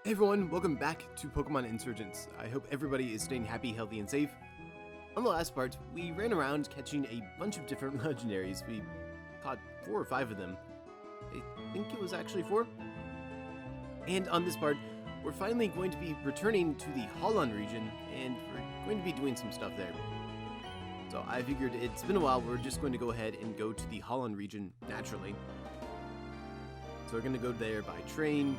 Hey everyone, welcome back to Pokemon Insurgence. I hope everybody is staying happy, healthy, and safe. On the last part, we ran around catching a bunch of different legendaries. We caught 4 or 5 of them. I think it was actually 4. And on this part, we're finally going to be returning to the Holland region, and we're going to be doing some stuff there. So I figured it's been a while, we're just going to go ahead and go to the Holland region naturally. So we're going to go there by train.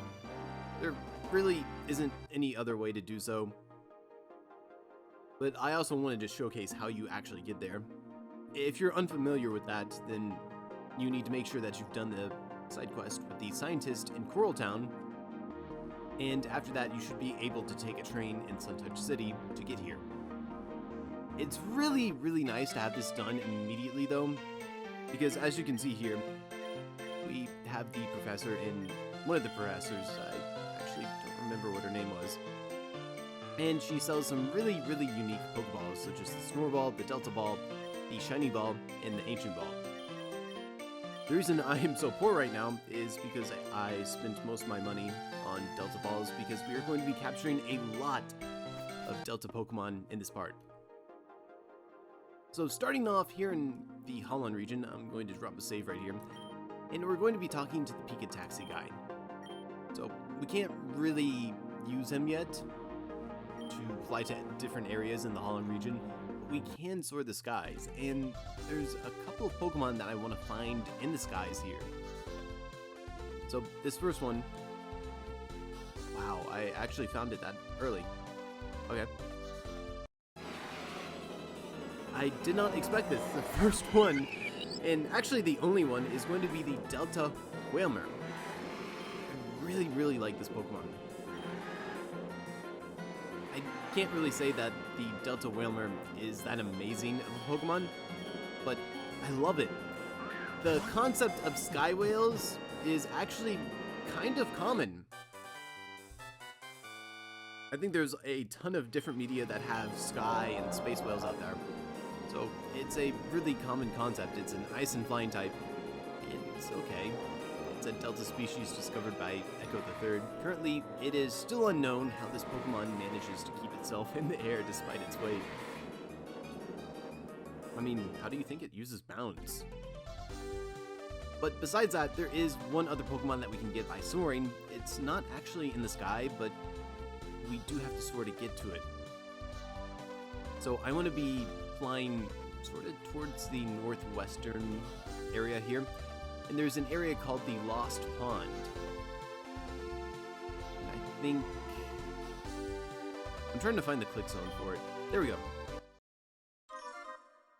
There really isn't any other way to do so. But I also wanted to showcase how you actually get there. If you're unfamiliar with that, then you need to make sure that you've done the side quest with the scientist in Coral Town. And after that, you should be able to take a train in Suntouch City to get here. It's really, really nice to have this done immediately though, because as you can see here, we have the professor in one of the professors. I actually don't remember what her name was. And she sells some really, really unique Pokeballs, such as the Snorball, the Delta Ball, the Shiny Ball, and the Ancient Ball. The reason I am so poor right now is because I spent most of my money on Delta Balls because we are going to be capturing a lot of Delta Pokemon in this part. So starting off here in the Holland region, I'm going to drop a save right here, and we're going to be talking to the Pika Taxi guy. So we can't really use him yet to fly to different areas in the Holland region, but we can soar the skies, and there's a couple of Pokemon that I want to find in the skies here. So this first one, wow, I actually found it that early. Okay. I did not expect this. The first one, and actually the only one, is going to be the Delta Wailmer. I really, really like this Pokemon. I can't really say that the Delta Wailmer is that amazing of a Pokemon, but I love it. The concept of Sky Whales is actually kind of common. I think there's a ton of different media that have sky and space whales out there. So it's a really common concept. It's an ice and flying type. It's okay. It's a Delta species discovered by Echo III. Currently, it is still unknown how this Pokemon manages to keep itself in the air despite its weight. I mean, how do you think it uses bounds? But besides that, there is one other Pokemon that we can get by soaring. It's not actually in the sky, but we do have to soar to get to it. So I want to be flying sort of towards the northwestern area here, and there's an area called the Lost Pond. And I think I'm trying to find the click zone for it. There we go.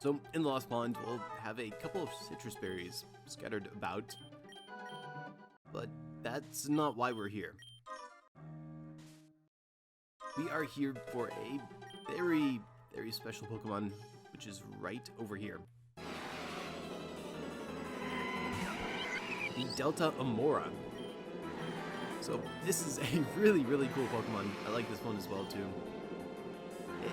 So in the Lost Pond, we'll have a couple of citrus berries scattered about, but that's not why we're here. We are here for a very, very special Pokemon, which is right over here. The Delta Amora. So this is a really, really cool Pokemon. I like this one as well too.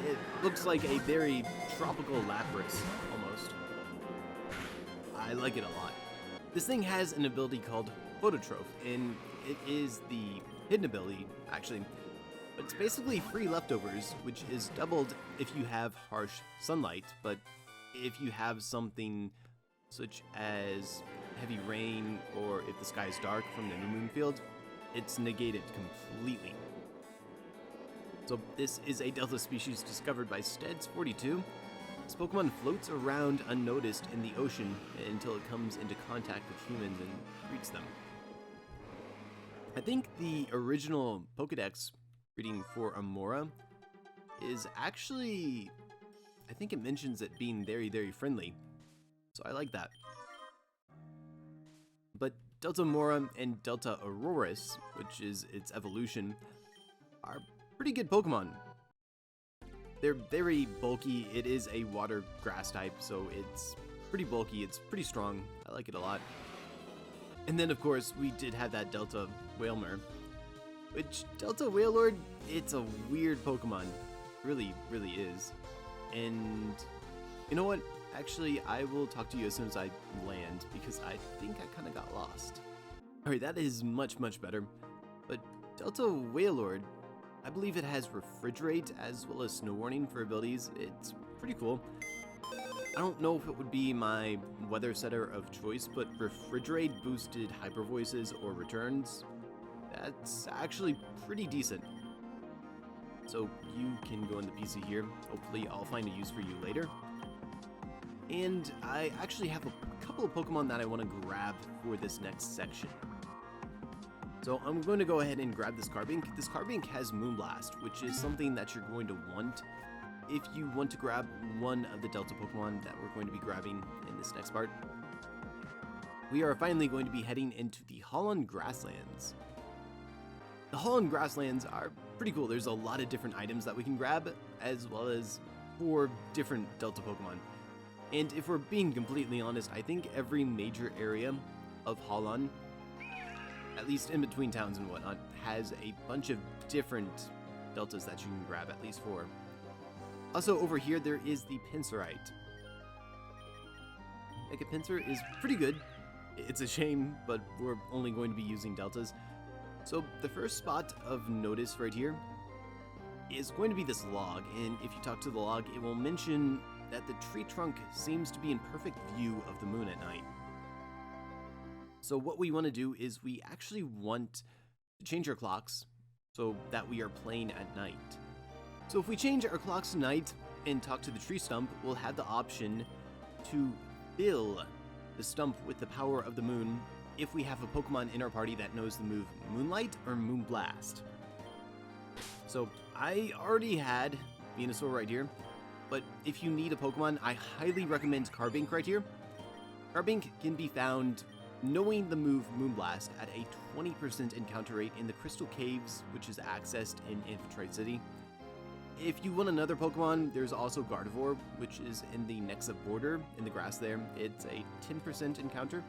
It looks like a very tropical Lapras, almost. I like it a lot. This thing has an ability called Phototroph, and it is the hidden ability, actually. But it's basically free leftovers, which is doubled if you have harsh sunlight, but if you have something such as heavy rain or if the sky is dark from the new moon field, it's negated completely. So this is a Delta species discovered by Steds42. This Pokemon floats around unnoticed in the ocean until it comes into contact with humans and greets them. I think the original Pokedex reading for Amora is actually, I think it mentions it being very, very friendly. So I like that. But Delta Amora and Delta Auroras, which is its evolution, are pretty good Pokemon. They're very bulky. It is a water grass type, so it's pretty bulky. It's pretty strong. I like it a lot. And then, of course, we did have that Delta Wailmer, which Delta Wailord, it's a weird Pokemon. Really, really is. And you know what? Actually, I will talk to you as soon as I land, because I think I kind of got lost. Alright, that is much, much better. But Delta Wailord, I believe it has Refrigerate as well as Snow Warning for abilities. It's pretty cool. I don't know if it would be my weather setter of choice, but Refrigerate boosted Hyper Voices or Returns, that's actually pretty decent. So you can go in the PC here. Hopefully I'll find a use for you later. And I actually have a couple of Pokemon that I want to grab for this next section. So I'm going to go ahead and grab this Carbink. This Carbink has Moonblast, which is something that you're going to want if you want to grab one of the Delta Pokemon that we're going to be grabbing in this next part. We are finally going to be heading into the Holland Grasslands. The Holland Grasslands are pretty cool. There's a lot of different items that we can grab, as well as 4 different Delta Pokemon. And if we're being completely honest, I think every major area of Holland, at least in between towns and whatnot, has a bunch of different Deltas that you can grab, at least 4. Also, over here, there is the Pincerite. Like, a Pinsir is pretty good. It's a shame, but we're only going to be using Deltas. So, the first spot of notice right here is going to be this log, and if you talk to the log, it will mention that the tree trunk seems to be in perfect view of the moon at night. So what we want to do is we actually want to change our clocks so that we are playing at night. So if we change our clocks to night and talk to the tree stump, we'll have the option to fill the stump with the power of the moon if we have a Pokemon in our party that knows the move Moonlight or Moonblast. So I already had Venusaur right here, but if you need a Pokemon, I highly recommend Carbink right here. Carbink can be found knowing the move Moonblast at a 20% encounter rate in the Crystal Caves, which is accessed in Infiltrate City. If you want another Pokemon, there's also Gardevoir, which is in the Nexa border in the grass there. It's a 10% encounter.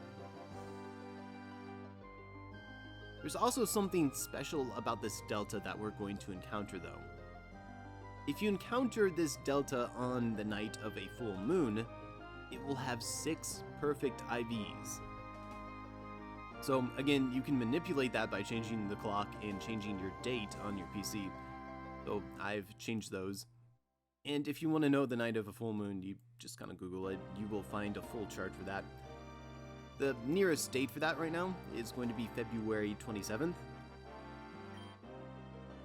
There's also something special about this Delta that we're going to encounter though. If you encounter this Delta on the night of a full moon, it will have 6 perfect IVs. So again, you can manipulate that by changing the clock and changing your date on your PC. So I've changed those. And if you want to know the night of a full moon, you just kind of Google it. You will find a full chart for that. The nearest date for that right now is going to be February 27th.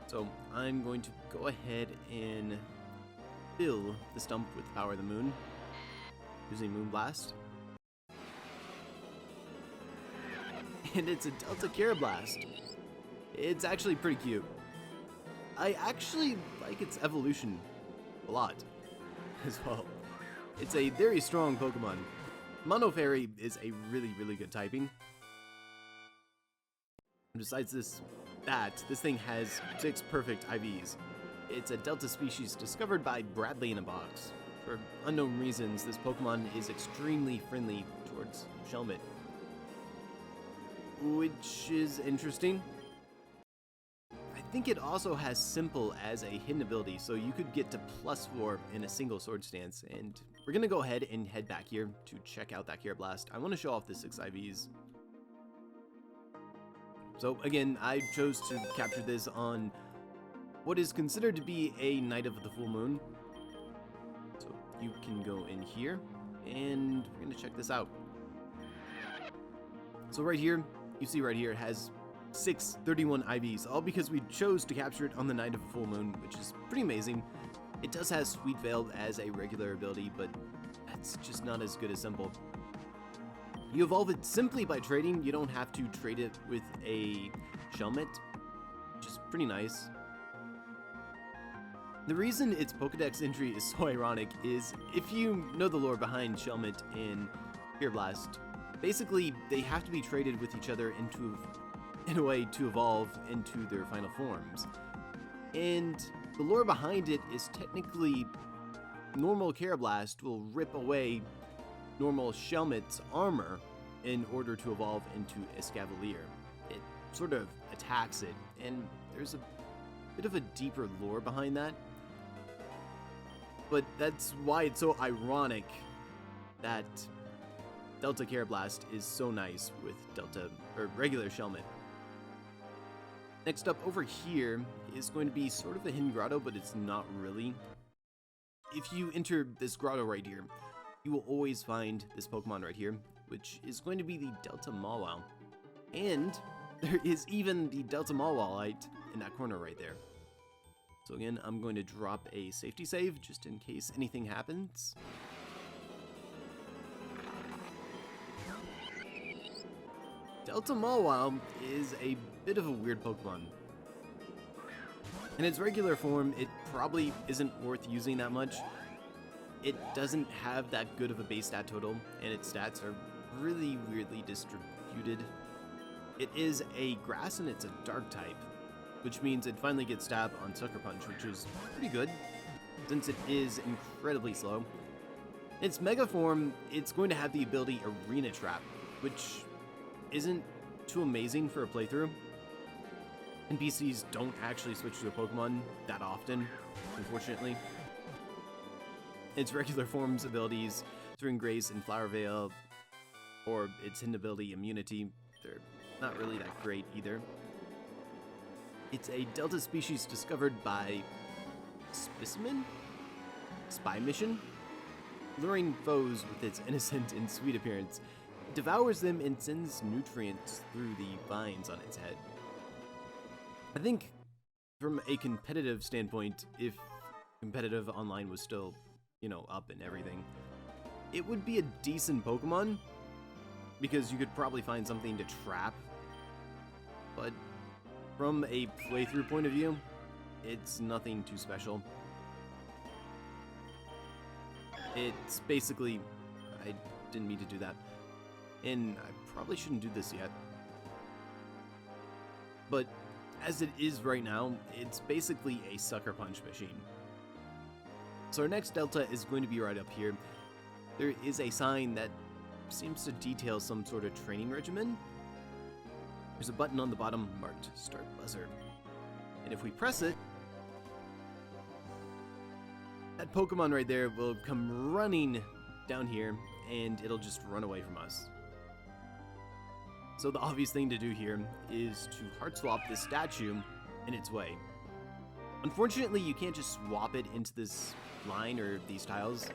So I'm going to go ahead and fill the stump with the power of the moon using Moonblast. And it's a Delta Carablast. It's actually pretty cute. I actually like its evolution a lot as well. It's a very strong Pokemon. Mono Fairy is a really good typing. Besides this thing has 6 perfect IVs. It's a Delta species discovered by Bradley in a box. For unknown reasons, this Pokemon is extremely friendly towards Shelmet, which is interesting. I think it also has Simple as a hidden ability, so you could get to +4 in a single sword stance, and we're gonna go ahead and head back here to check out that Carablast. I want to show off the 6 IVs. So again, I chose to capture this on what is considered to be a night of the full moon. So you can go in here, and we're gonna check this out. So right here, you see right here, it has 31 IVs, all because we chose to capture it on the night of a full moon, which is pretty amazing. It does have Sweet Veil as a regular ability, but that's just not as good as Simple. You evolve it simply by trading. You don't have to trade it with a Shelmet, which is pretty nice. The reason its Pokedex entry is so ironic is if you know the lore behind Shelmet and Carablast, basically they have to be traded with each other in a way to evolve into their final forms. And the lore behind it is technically normal Carablast will rip away normal Shelmet's armor in order to evolve into Escavalier. It sort of attacks it, and there's a bit of a deeper lore behind that. But that's why it's so ironic that Delta Carablast is so nice with Delta or regular Shelmet. Next up over here is going to be sort of a hidden grotto, but it's not really. If you enter this grotto right here, you will always find this Pokemon right here, which is going to be the Delta Malwa. And there is even the Delta Malwalite in that corner right there. So again, I'm going to drop a safety save just in case anything happens. Delta Malwa is a bit of a weird Pokemon. In its regular form, it probably isn't worth using that much. It doesn't have that good of a base stat total, and its stats are really weirdly distributed. It is a grass and it's a dark type, which means it finally gets stab on Sucker Punch, which is pretty good, since it is incredibly slow. In its Mega form, it's going to have the ability Arena Trap, which isn't too amazing for a playthrough. NPCs don't actually switch to a Pokemon that often, unfortunately. Its regular form's abilities, Thrilling Grace and Flower Veil, or its hidden ability Immunity, they're not really that great either. It's a Delta species discovered by Specimen? Spy Mission? Luring foes with its innocent and sweet appearance, it devours them and sends nutrients through the vines on its head. I think, from a competitive standpoint, if competitive online was still, up and everything, it would be a decent Pokemon, because you could probably find something to trap. But from a playthrough point of view, it's nothing too special. It's basically... I didn't mean to do that. And I probably shouldn't do this yet. But as it is right now, it's basically a Sucker Punch machine. So our next Delta is going to be right up here. There is a sign that seems to detail some sort of training regimen. There's a button on the bottom marked Start Buzzer. And if we press it, that Pokemon right there will come running down here and it'll just run away from us. So the obvious thing to do here is to hard swap this statue in its way. Unfortunately, you can't just swap it into this line or these tiles.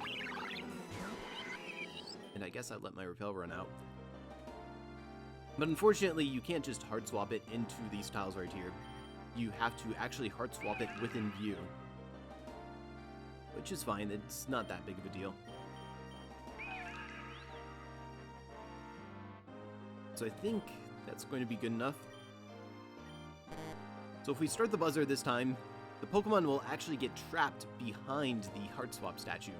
And I guess I let my repel run out. But unfortunately, you can't just hard swap it into these tiles right here. You have to actually hard swap it within view. Which is fine, it's not that big of a deal. So I think that's going to be good enough. So if we start the buzzer this time, the Pokemon will actually get trapped behind the hard swap statue.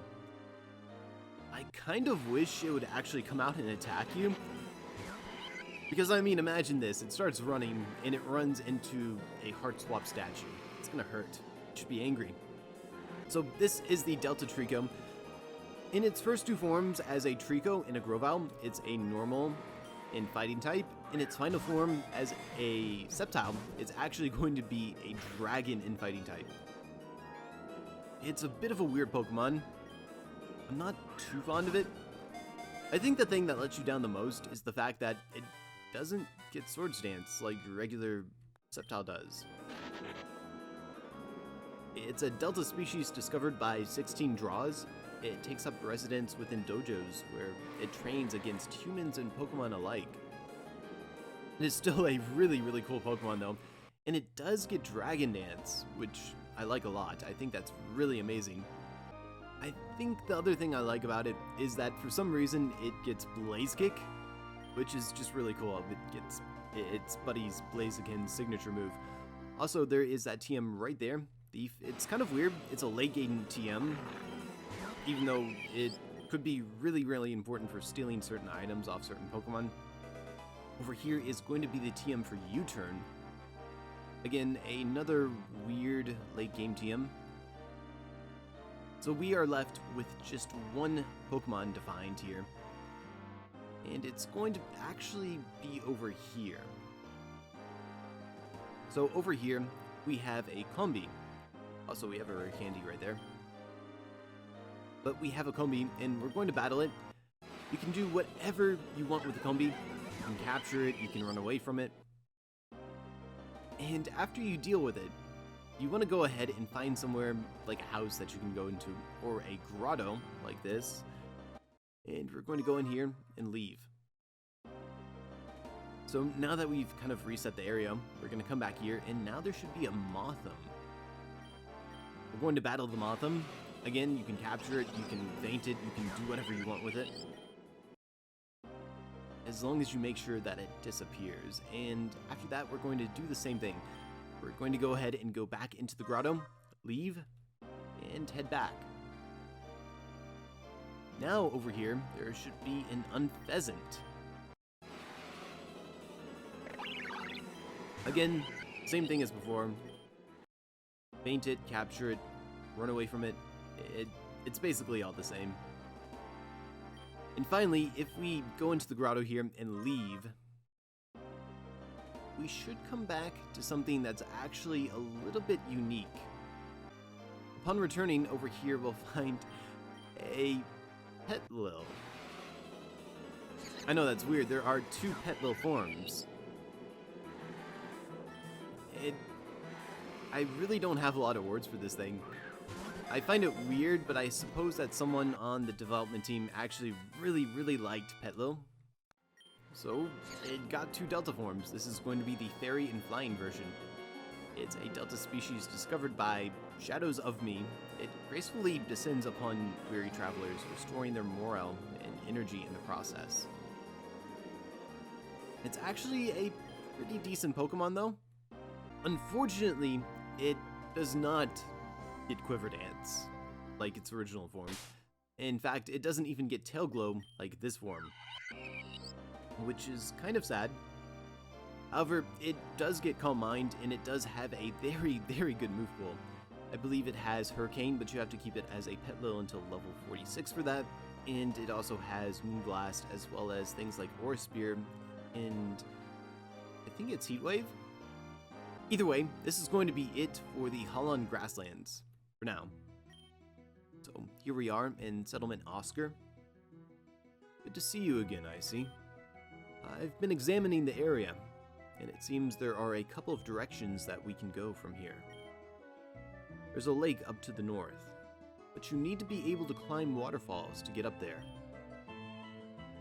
I kind of wish it would actually come out and attack you. Because, I mean, imagine this. It starts running, and it runs into a hard swap statue. It's gonna hurt. It should be angry. So this is the Delta Trico. In its first two forms, as a Trico and a Grovyle, it's a normal and fighting type. In its final form, as a Sceptile, it's actually going to be a dragon and fighting type. It's a bit of a weird Pokemon. I'm not too fond of it. I think the thing that lets you down the most is the fact that it doesn't get Swords Dance like your regular Sceptile does. It's a Delta species discovered by 16 Draws. It takes up residence within dojos where it trains against humans and Pokemon alike. It is still a really, really cool Pokemon though, and it does get Dragon Dance, which I like a lot. I think that's really amazing. I think the other thing I like about it is that for some reason it gets Blaze Kick, which is just really cool. It gets its buddy's Blaziken's signature move. Also, there is that TM right there, Thief. It's kind of weird. It's a late game TM, even though it could be really, really important for stealing certain items off certain Pokemon. Over here is going to be the TM for U-Turn. Again, another weird late game TM. So we are left with just one Pokemon defined here. And it's going to actually be over here. So over here, we have a Combi. Also, we have a rare candy right there. But we have a Combi, and we're going to battle it. You can do whatever you want with the Combi. You can capture it, you can run away from it. And after you deal with it, you want to go ahead and find somewhere like a house that you can go into, or a grotto like this. And we're going to go in here and leave. So now that we've kind of reset the area, we're going to come back here, and now there should be a Motham. We're going to battle the Motham. Again, you can capture it, you can feint it, you can do whatever you want with it. As long as you make sure that it disappears. And after that, we're going to do the same thing. We're going to go ahead and go back into the grotto, leave, and head back. Now over here, there should be an Unpheasant. Again, same thing as before. Feint it, capture it, run away from it. It's basically all the same. And finally, if we go into the grotto here and leave, we should come back to something that's actually a little bit unique. Upon returning over here, we'll find a Petlil. I know that's weird, there are two Petlil forms. I really don't have a lot of words for this thing. I find it weird, but I suppose that someone on the development team actually really liked Petlil. So, it got two Delta forms. This is going to be the Fairy and Flying version. It's a Delta species discovered by Shadows of Me. It gracefully descends upon weary travelers, restoring their morale and energy in the process. It's actually a pretty decent Pokemon though. Unfortunately, it does not get Quiver Dance like its original form. In fact, it doesn't even get Tail Glow like this form, which is kind of sad. However, it does get Calm Mind, and it does have a very good move pool. I believe it has Hurricane, but you have to keep it as a Petlil until level 46 for that, and it also has Moonblast, as well as things like Aura Spear, and I think it's Heat Wave? Either way, this is going to be it for the Holland Grasslands, for now. So, here we are in Settlement Oscar. Good to see you again, Icy. I've been examining the area, and it seems there are a couple of directions that we can go from here. There's a lake up to the north, but you need to be able to climb waterfalls to get up there.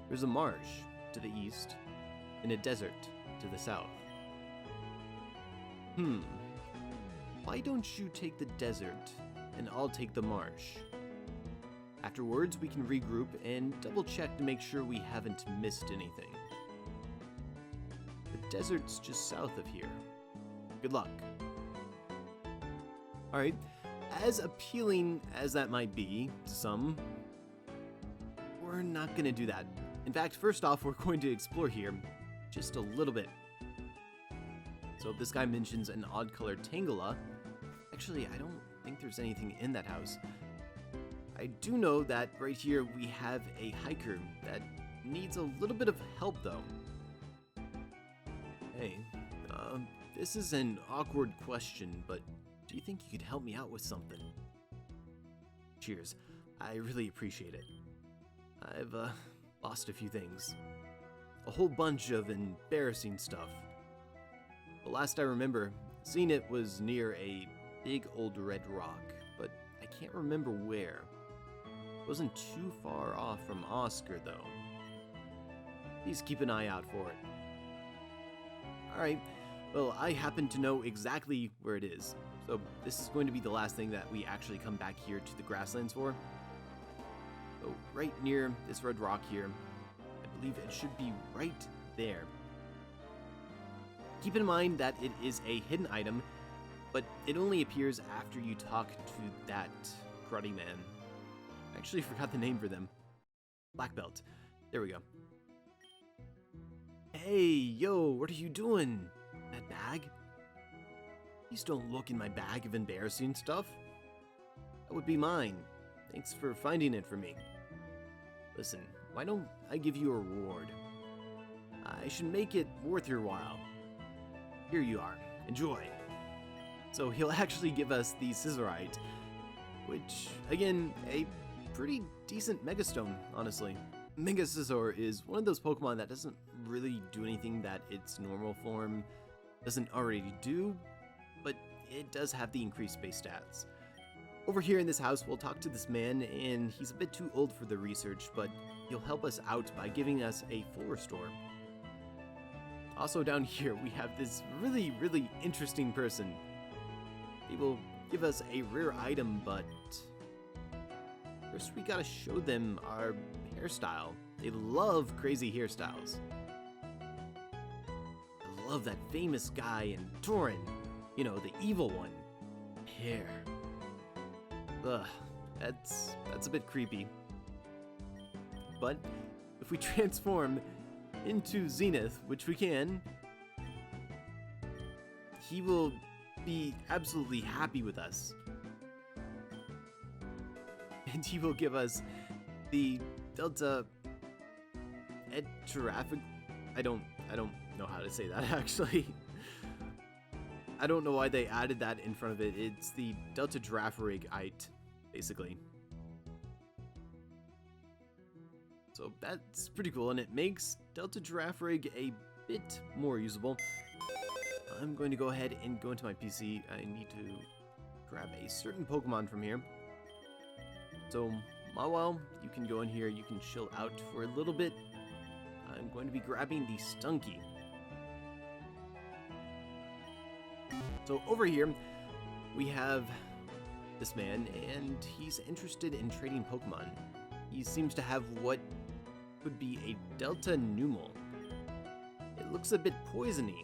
There's a marsh to the east, and a desert to the south. Why don't you take the desert, and I'll take the marsh? Afterwards, we can regroup and double check to make sure we haven't missed anything. The desert's just south of here. Good luck. Alright, as appealing as that might be to some, we're not gonna do that. In fact, first off, we're going to explore here just a little bit. So if this guy mentions an odd-colored Tangela, actually, I don't think there's anything in that house. I do know that right here we have a hiker that needs a little bit of help, though. Hey, this is an awkward question, but do you think you could help me out with something? Cheers. I really appreciate it. I've, lost a few things. A whole bunch of embarrassing stuff. The last I remember, seeing it was near a big old red rock, but I can't remember where. It wasn't too far off from Oscar, though. Please keep an eye out for it. Alright, well, I happen to know exactly where it is, so this is going to be the last thing that we actually come back here to the Grasslands for. So, right near this red rock here, I believe it should be right there. Keep in mind that it is a hidden item, but it only appears after you talk to that cruddy man. I actually forgot the name for them. Black Belt. There we go. Hey, yo, what are you doing? That bag? Please don't look in my bag of embarrassing stuff. That would be mine. Thanks for finding it for me. Listen, why don't I give you a reward? I should make it worth your while. Here you are. Enjoy. So he'll actually give us the Scissorite, which, again, a pretty decent Megastone, honestly. Mega Scizor is one of those Pokemon that doesn't really do anything that its normal form doesn't already do, but it does have the increased base stats. Over here in this house, we'll talk to this man, and he's a bit too old for the research, but he'll help us out by giving us a full restore. Also down here, we have this really interesting person. He will give us a rare item, but first we gotta show them our hairstyle. They love crazy hairstyles. I love that famous guy in Torin, you know, the evil one. Hair. Ugh, that's a bit creepy. But if we transform into Zenith, which we can, he will be absolutely happy with us. And he will give us the Delta Giraffic. I don't know how to say that actually. I don't know why they added that in front of it. It's the Delta Giraffrig-ite, basically. So that's pretty cool, and it makes Delta Giraffrig a bit more usable. I'm going to go ahead and go into my PC. I need to grab a certain Pokemon from here. So, Malwa, you can go in here, you can chill out for a little bit. I'm going to be grabbing the Stunky. So over here, we have this man, and he's interested in trading Pokemon. He seems to have what could be a Delta Pneumo. It looks a bit poisony.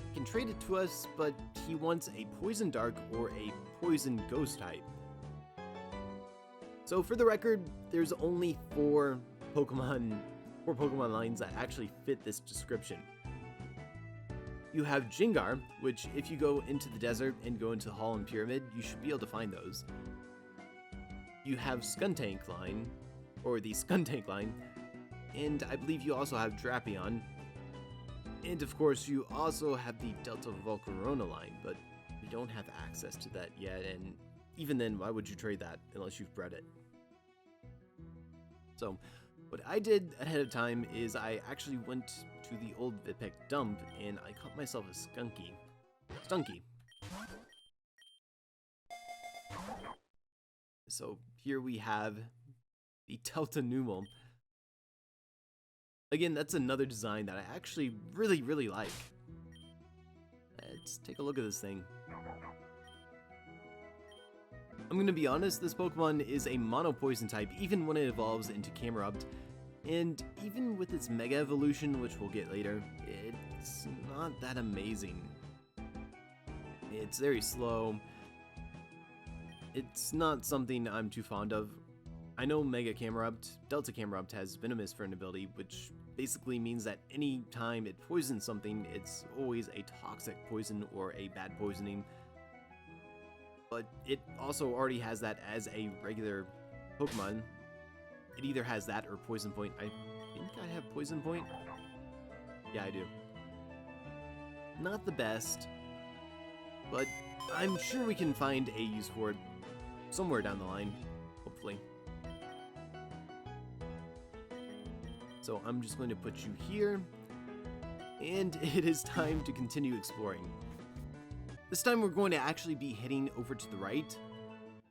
He can trade it to us, but he wants a Poison Dark or a Poison Ghost type. So for the record, there's only four Pokemon lines that actually fit this description. You have Jingar, which if you go into the desert and go into the Holland Pyramid, you should be able to find those. You have Skuntank line, or the Skuntank line, and I believe you also have Drapion. And of course, you also have the Delta Volcarona line, but you don't have access to that yet, and even then, why would you trade that unless you've bred it? So, what I did ahead of time is I actually went to the old Vipek dump and I caught myself a Stunky. So here we have the Delta Pneumo. Again, that's another design that I actually really like. Let's take a look at this thing. I'm gonna be honest, this Pokemon is a Mono Poison type even when it evolves into Camerupt, and even with its Mega Evolution, which we'll get later, it's not that amazing. It's very slow. It's not something I'm too fond of. I know Mega Camerupt, Delta Camerupt has Venomous for an ability, which basically means that any time it poisons something, it's always a toxic poison or a bad poisoning. But it also already has that as a regular Pokemon. It either has that or Poison Point. I think I have Poison Point. Yeah, I do. Not the best, but I'm sure we can find a use for it somewhere down the line, hopefully. So I'm just going to put you here, and it is time to continue exploring. This time we're going to actually be heading over to the right.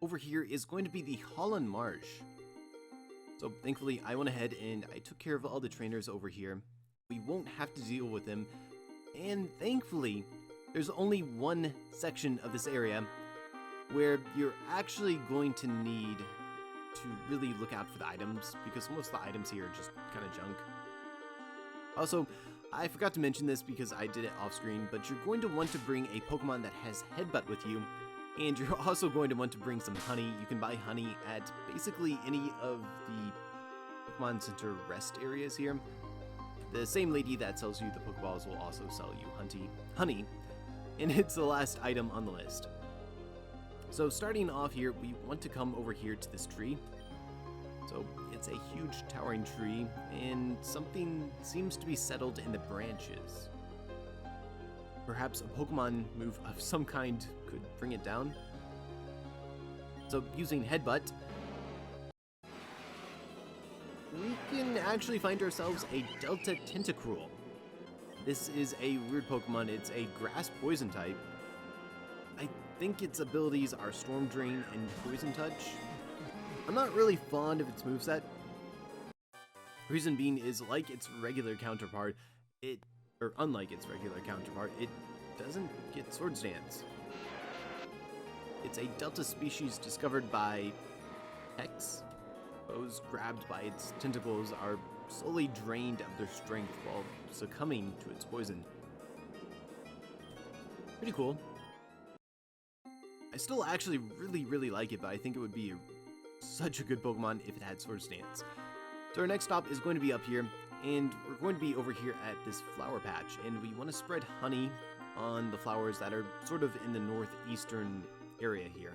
Over here is going to be the Holland Marsh. So thankfully I went ahead and I took care of all the trainers over here. We won't have to deal with them. And thankfully, there's only one section of this area where you're actually going to need to really look out for the items, because most of the items here are just kind of junk. Also, I forgot to mention this because I did it off screen, but you're going to want to bring a Pokemon that has Headbutt with you, and you're also going to want to bring some honey. You can buy honey at basically any of the Pokemon Center rest areas here. The same lady that sells you the Pokeballs will also sell you honey, and it's the last item on the list. So starting off here, we want to come over here to this tree. So it's a huge towering tree, and something seems to be settled in the branches. Perhaps a Pokemon move of some kind could bring it down. So using Headbutt, we can actually find ourselves a Delta Tintacrul. This is a weird Pokemon. It's a grass poison type. I think its abilities are Storm Drain and Poison Touch. I'm not really fond of its moveset. Reason being is, like its regular counterpart, unlike its regular counterpart, it doesn't get Swords Dance. It's a Delta species discovered by Hex. Those grabbed by its tentacles are slowly drained of their strength while succumbing to its poison. Pretty cool. I still actually really like it, but I think it would be such a good Pokemon if it had Swords Dance. So our next stop is going to be up here, and we're going to be over here at this flower patch, and we want to spread honey on the flowers that are sort of in the northeastern area here.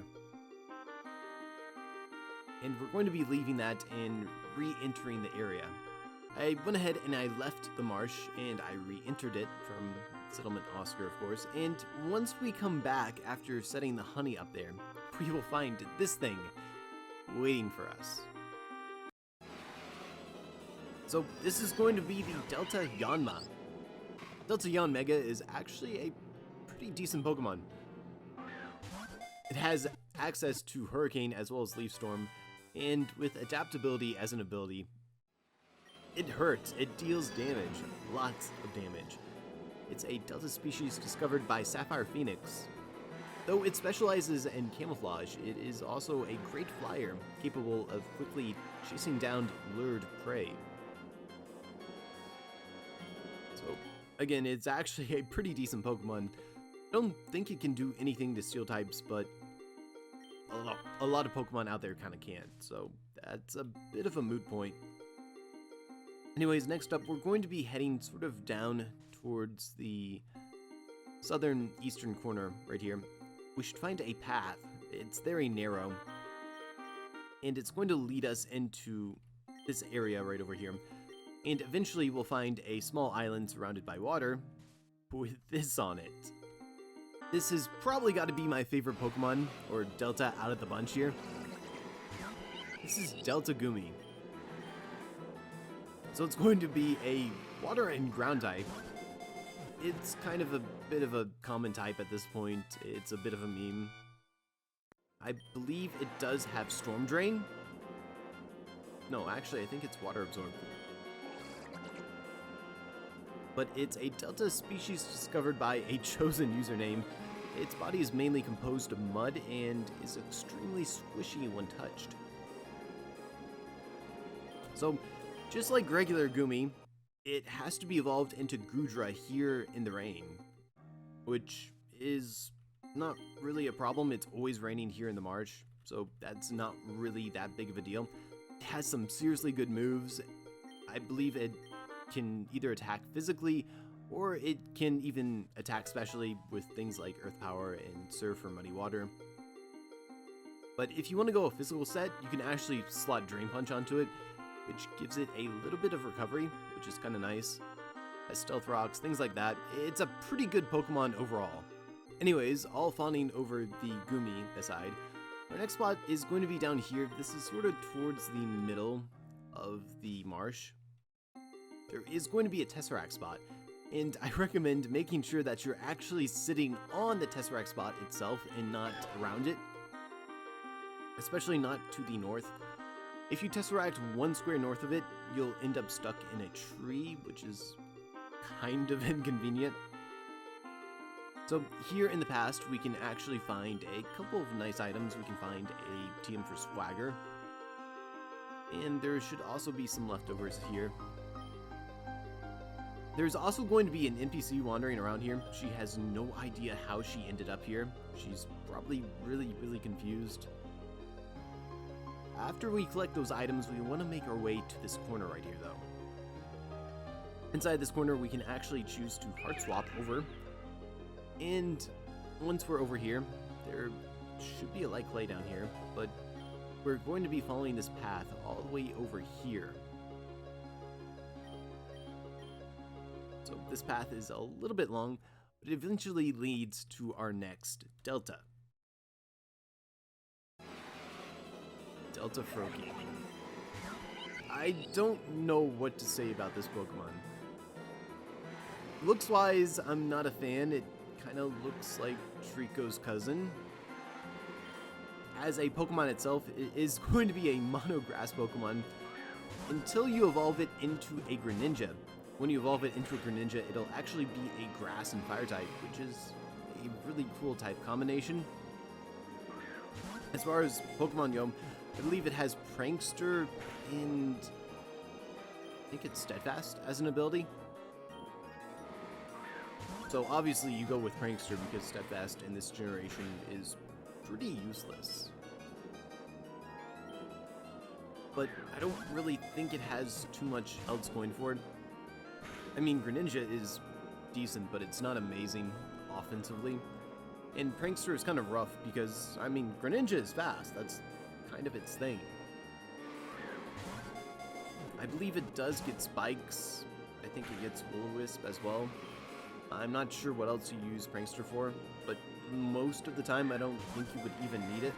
And we're going to be leaving that and re-entering the area. I went ahead and I left the marsh and I re-entered it from Settlement Oscar, of course, and once we come back after setting the honey up there, we will find this thing waiting for us. So this is going to be the Delta Yanma. Delta Yanmega is actually a pretty decent Pokemon. It has access to Hurricane as well as Leaf Storm, and with adaptability as an ability, it hurts, it deals damage, lots of damage. It's a Delta species discovered by Sapphire Phoenix. Though it specializes in camouflage, it is also a great flyer, capable of quickly chasing down lured prey. So, again, it's actually a pretty decent Pokemon. I don't think it can do anything to Steel types, but a lot of Pokemon out there kind of can, so that's a bit of a moot point. Anyways, next up, we're going to be heading sort of down towards the southern eastern corner right here. We should find a path. It's very narrow, and it's going to lead us into this area right over here. And eventually we'll find a small island surrounded by water with this on it. This has probably got to be my favorite Pokemon, or Delta, out of the bunch here. This is Delta Gumi. So it's going to be a water and ground type. It's kind of a bit of a common type at this point. It's a bit of a meme. I believe it does have Storm Drain. No, actually, I think it's Water Absorb. But it's a Delta species discovered by a chosen username. Its body is mainly composed of mud and is extremely squishy when touched. So, just like regular Gumi, it has to be evolved into Gudra here in the rain, which is not really a problem. It's always raining here in the marsh, so that's not really that big of a deal. It has some seriously good moves. I believe it can either attack physically, or it can even attack specially with things like Earth Power and Surf for Muddy Water. But if you want to go a physical set, you can actually slot Drain Punch onto it, which gives it a little bit of recovery, which is kind of nice. Has Stealth Rocks, things like that. It's a pretty good Pokemon overall. Anyways, all fawning over the Gumi aside, our next spot is going to be down here. This is sort of towards the middle of the marsh. There is going to be a Tesseract spot, and I recommend making sure that you're actually sitting on the Tesseract spot itself and not around it, especially not to the north. If you Tesseract one square north of it, you'll end up stuck in a tree, which is kind of inconvenient. So here in the past, we can actually find a couple of nice items. We can find a TM for Swagger, and there should also be some leftovers here. There's also going to be an NPC wandering around here. She has no idea how she ended up here. She's probably really confused. After we collect those items, we want to make our way to this corner right here, though. Inside this corner, we can actually choose to Heart Swap over. And once we're over here, there should be a light clay down here, but we're going to be following this path all the way over here. So this path is a little bit long, but it eventually leads to our next Delta. Delta Froakie. I don't know what to say about this Pokemon. Looks-wise, I'm not a fan. It kind of looks like Trico's cousin. As a Pokemon itself, it is going to be a mono-grass Pokemon until you evolve it into a Greninja. When you evolve it into a Greninja, it'll actually be a grass and fire type, which is a really cool type combination. As far as Pokemon go, I believe it has Prankster and I think it's Steadfast as an ability. So obviously you go with Prankster because Steadfast in this generation is pretty useless. But I don't really think it has too much else going for it. I mean, Greninja is decent, but it's not amazing offensively. And Prankster is kind of rough because, I mean, Greninja is fast. That's kind of its thing. I believe it does get spikes. I think it gets Will-O-Wisp as well. I'm not sure what else you use Prankster for, but most of the time I don't think you would even need it.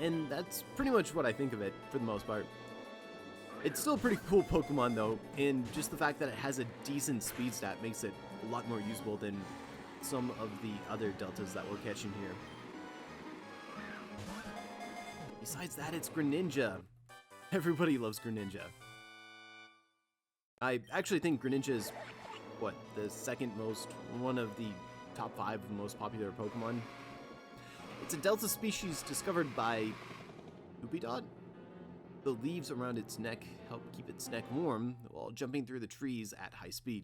And that's pretty much what I think of it, for the most part. It's still a pretty cool Pokemon though, and just the fact that it has a decent speed stat makes it a lot more usable than some of the other deltas that we're catching here. Besides that, it's Greninja. Everybody loves Greninja. I actually think Greninja is, what, the second most, one of the top 5 most popular Pokemon. It's a delta species discovered by Upidot. The leaves around its neck help keep its neck warm while jumping through the trees at high speed.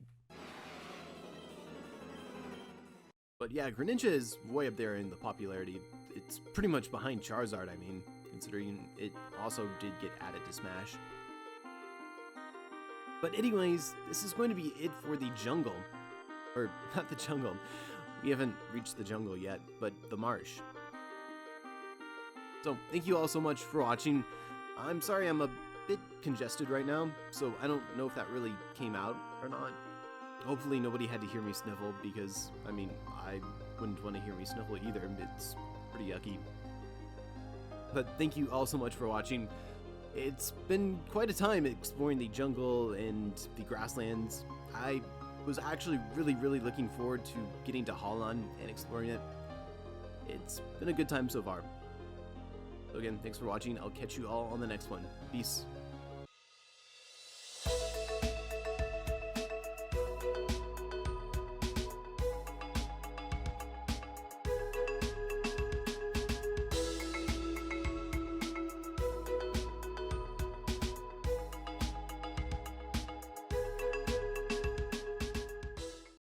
But yeah, Greninja is way up there in the popularity. It's pretty much behind Charizard, I mean, considering it also did get added to Smash. But anyways, this is going to be it for the jungle. Or, not the jungle. We haven't reached the jungle yet, but the marsh. So, thank you all so much for watching. I'm sorry I'm a bit congested right now, so I don't know if that really came out or not. Hopefully nobody had to hear me sniffle, because, I mean, I wouldn't want to hear me sniffle either. It's pretty yucky. But thank you all so much for watching. It's been quite a time exploring the jungle and the grasslands. I was actually really looking forward to getting to Holon and exploring it. It's been a good time so far. So again, thanks for watching. I'll catch you all on the next one. Peace.